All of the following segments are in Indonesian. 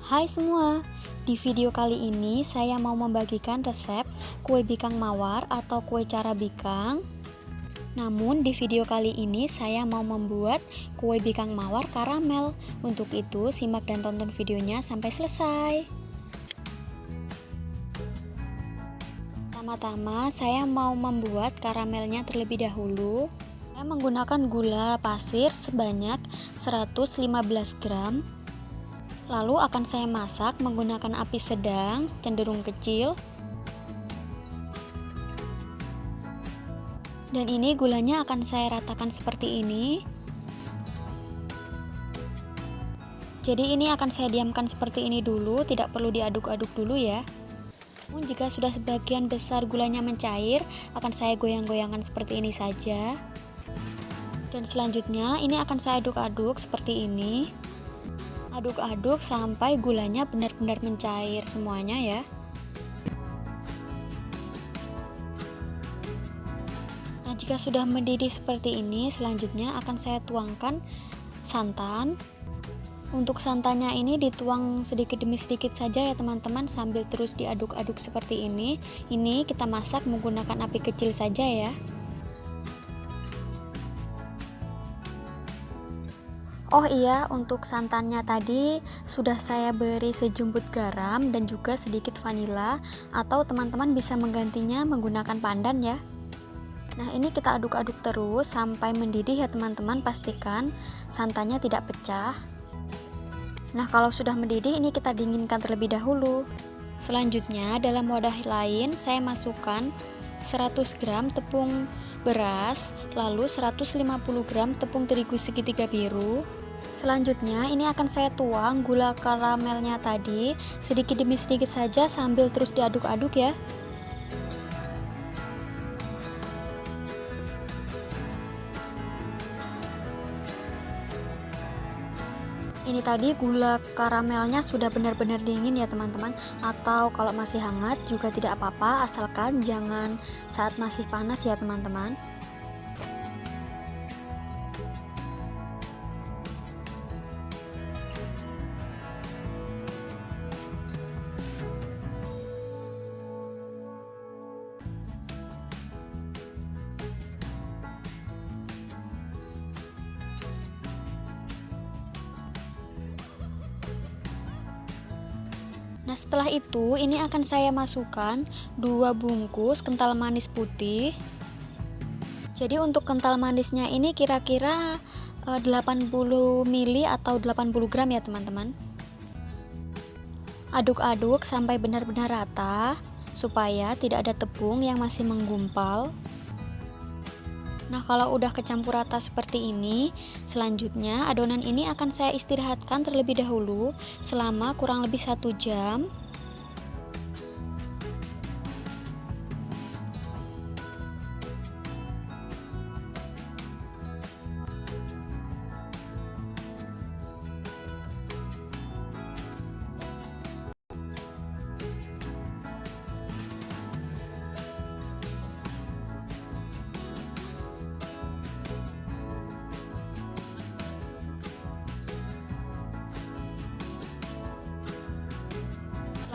Hai semua, di video kali ini saya mau membagikan resep kue bikang mawar atau kue cara bikang. Namun di video kali ini saya mau membuat kue bikang mawar karamel. Untuk itu simak dan tonton videonya sampai selesai. Pertama-tama saya mau membuat karamelnya terlebih dahulu. Saya menggunakan gula pasir sebanyak 115 gram. Lalu akan saya masak menggunakan api sedang cenderung kecil. Dan ini gulanya akan saya ratakan seperti ini. Jadi ini akan saya diamkan seperti ini dulu, tidak perlu diaduk-aduk dulu ya. Namun jika sudah sebagian besar gulanya mencair, akan saya goyang-goyangkan seperti ini saja. Dan selanjutnya ini akan saya aduk-aduk seperti ini. Aduk-aduk sampai gulanya benar-benar mencair semuanya ya. Nah, jika sudah mendidih seperti ini, selanjutnya akan saya tuangkan santan. Untuk santannya ini dituang sedikit demi sedikit saja ya teman-teman, sambil terus diaduk-aduk seperti ini. Ini kita masak menggunakan api kecil saja ya. Oh iya, untuk santannya tadi sudah saya beri sejumput garam dan juga sedikit vanila, atau teman-teman bisa menggantinya menggunakan pandan ya. Nah, ini kita aduk-aduk terus sampai mendidih ya teman-teman, pastikan santannya tidak pecah. Nah, kalau sudah mendidih ini kita dinginkan terlebih dahulu. Selanjutnya dalam wadah lain saya masukkan 100 gram tepung beras, lalu 150 gram tepung terigu segitiga biru. Selanjutnya ini akan saya tuang gula karamelnya tadi sedikit demi sedikit saja sambil terus diaduk-aduk ya. Ini tadi gula karamelnya sudah benar-benar dingin ya teman-teman, atau kalau masih hangat juga tidak apa-apa, asalkan jangan saat masih panas ya teman-teman. Nah, setelah itu ini akan saya masukkan 2 bungkus kental manis putih. Jadi untuk kental manisnya ini kira-kira 80 ml atau 80 gram ya teman-teman. Aduk-aduk sampai benar-benar rata supaya tidak ada tepung yang masih menggumpal. Nah, kalau udah kecampur rata seperti ini, selanjutnya adonan ini akan saya istirahatkan terlebih dahulu selama kurang lebih 1 jam.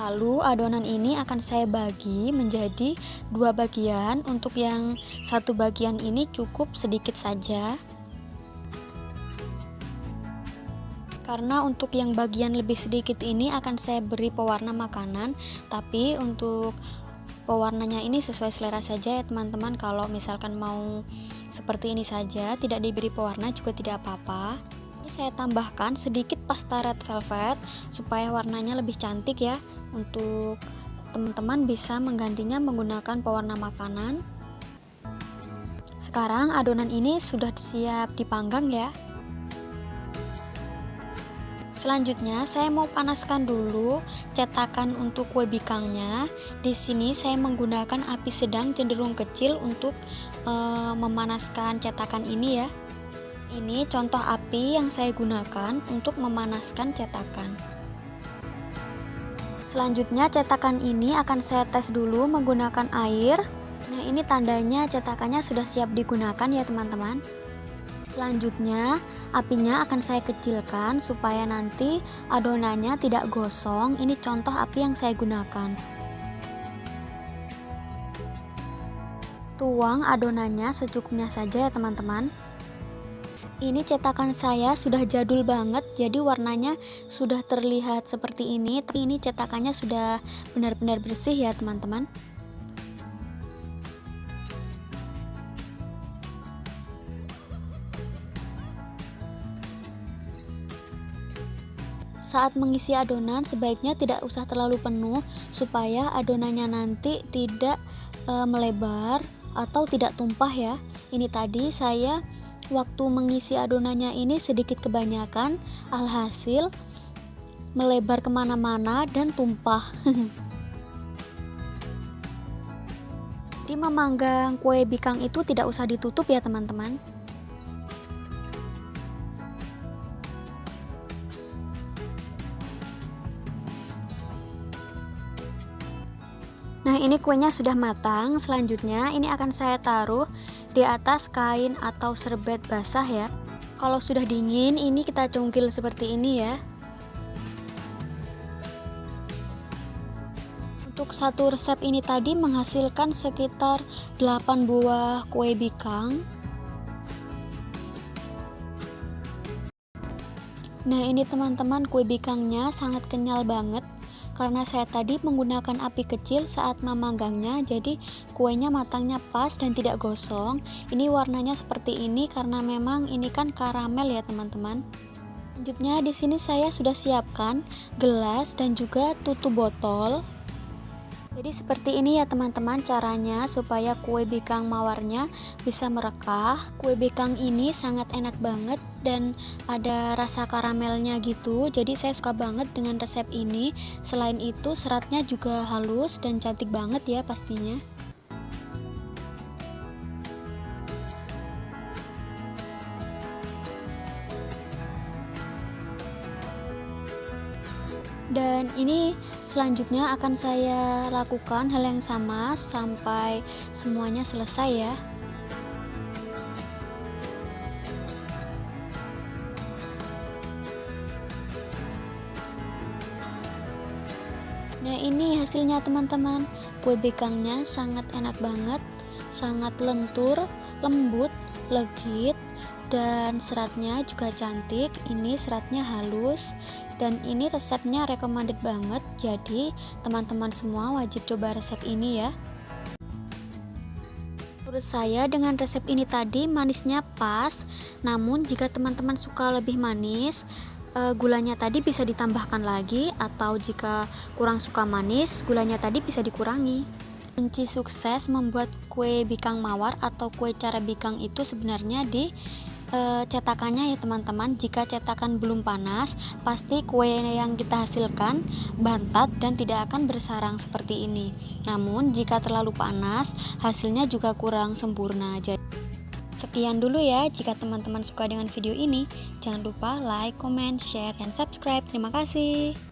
Lalu adonan ini akan saya bagi menjadi 2 bagian. Untuk yang satu bagian ini cukup sedikit saja, karena untuk yang bagian lebih sedikit ini akan saya beri pewarna makanan. Tapi untuk pewarnanya ini sesuai selera saja ya teman-teman. Kalau misalkan mau seperti ini saja, tidak diberi pewarna juga tidak apa-apa. Saya tambahkan sedikit pasta red velvet supaya warnanya lebih cantik ya. Untuk teman-teman bisa menggantinya menggunakan pewarna makanan. Sekarang adonan ini sudah siap dipanggang ya. Selanjutnya saya mau panaskan dulu cetakan untuk kue bikangnya. Di sini saya menggunakan api sedang cenderung kecil untuk memanaskan cetakan ini ya. Ini contoh api yang saya gunakan untuk memanaskan cetakan. Selanjutnya cetakan ini akan saya tes dulu menggunakan air. Nah, ini tandanya cetakannya sudah siap digunakan ya teman-teman. Selanjutnya, apinya akan saya kecilkan supaya nanti adonannya tidak gosong. Ini contoh api yang saya gunakan. Tuang adonannya secukupnya saja ya teman-teman. Ini cetakan saya sudah jadul banget, jadi warnanya sudah terlihat seperti ini. Ini cetakannya sudah benar-benar bersih ya teman-teman. Saat mengisi adonan sebaiknya tidak usah terlalu penuh supaya adonannya nanti tidak melebar atau tidak tumpah ya. Ini tadi saya waktu mengisi adonannya ini sedikit kebanyakan, alhasil melebar kemana-mana dan tumpah. Di memanggang kue bikang itu tidak usah ditutup ya teman-teman. Nah, ini kuenya sudah matang. Selanjutnya ini akan saya taruh di atas kain atau serbet basah ya. Kalau sudah dingin, ini kita cungkil seperti ini ya. Untuk satu resep ini tadi menghasilkan sekitar 8 buah kue bikang. Nah, ini teman-teman, kue bikangnya sangat kenyal banget. Karena saya tadi menggunakan api kecil saat memanggangnya, jadi kuenya matangnya pas dan tidak gosong. Ini warnanya seperti ini karena memang ini kan karamel ya teman-teman. Selanjutnya di sini saya sudah siapkan gelas dan juga tutup botol. Jadi seperti ini ya teman-teman caranya supaya kue bikang mawarnya bisa merekah. Kue bikang ini sangat enak banget dan ada rasa karamelnya gitu. Jadi saya suka banget dengan resep ini. Selain itu seratnya juga halus dan cantik banget ya pastinya. Dan ini selanjutnya akan saya lakukan hal yang sama sampai semuanya selesai ya. Nah, ini hasilnya teman-teman. Kue bikangnya sangat enak banget, sangat lentur, lembut, legit, dan seratnya juga cantik. Ini seratnya halus dan ini resepnya recommended banget. Jadi teman-teman semua wajib coba resep ini ya. Menurut saya dengan resep ini tadi manisnya pas. Namun jika teman-teman suka lebih manis, gulanya tadi bisa ditambahkan lagi, atau jika kurang suka manis, gulanya tadi bisa dikurangi. Kunci sukses membuat kue bikang mawar atau kue cara bikang itu sebenarnya di cetakannya ya teman-teman. Jika cetakan belum panas, pasti kue yang kita hasilkan bantat dan tidak akan bersarang seperti ini. Namun jika terlalu panas, hasilnya juga kurang sempurna. Jadi sekian dulu ya. Jika teman-teman suka dengan video ini, jangan lupa like, comment, share, dan subscribe. Terima kasih.